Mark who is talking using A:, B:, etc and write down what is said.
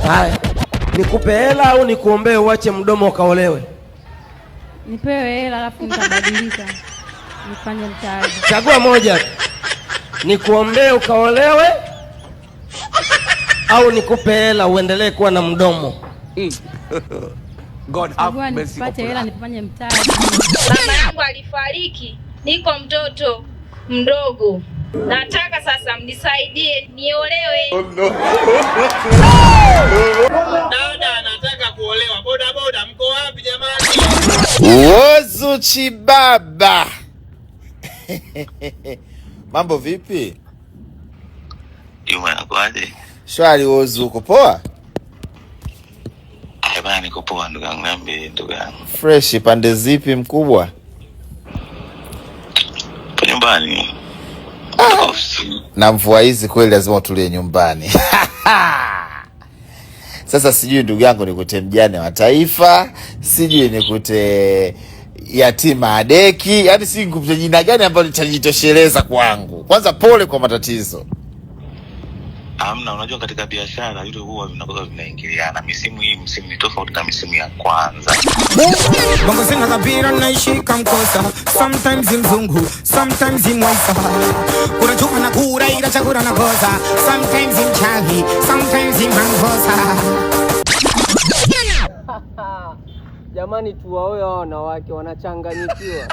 A: Haya, nikupe hela au nikuombee uache mdomo ukaolewe?
B: Nipewe hela alafu nitabadilika. Nifanye mtaji.
A: Chagua moja. Nikuombee ukaolewe au nikupe hela uendelee kuwa na mdomo?
B: God have mercy. Nipate hela nifanye mtaji.
C: Mama yangu alifariki, niko mtoto mdogo. Nataka sasa mnisaidie niolewe.
D: Oh, no. Dada anataka kuolewa. Boda boda mko wapi jamani?
E: Wozu Chibaba. Mambo vipi?
F: Yuma yakwaje?
E: Shwari Wozu, uko poa?
F: Bana niko poa ndugu yangu, niambie ndugu yangu.
E: Fresh, pande zipi mkubwa?
F: Po nyumbani.
E: Na mvua hizi kweli lazima utulie nyumbani. Sasa sijui ndugu yangu nikute mjane wa taifa, sijui nikute yatima adeki, yaani sijui nikute jina gani ambalo litajitosheleza kwangu. Kwanza pole kwa matatizo.
F: Amna, unajua katika biashara yule huwa vinakuwa vinaingiliana. Misimu hii msimu ni tofauti na misimu ya kwanza.
G: Bongo sina kabira naishika mkosa. Sometimes mzungu, sometimes mwaisa. Kuna chuma na kura ila chakura na kosa. Sometimes mchavi, sometimes mangkosa.
A: Jamani, tuwaoe hao wanawake wanachanganyikiwa.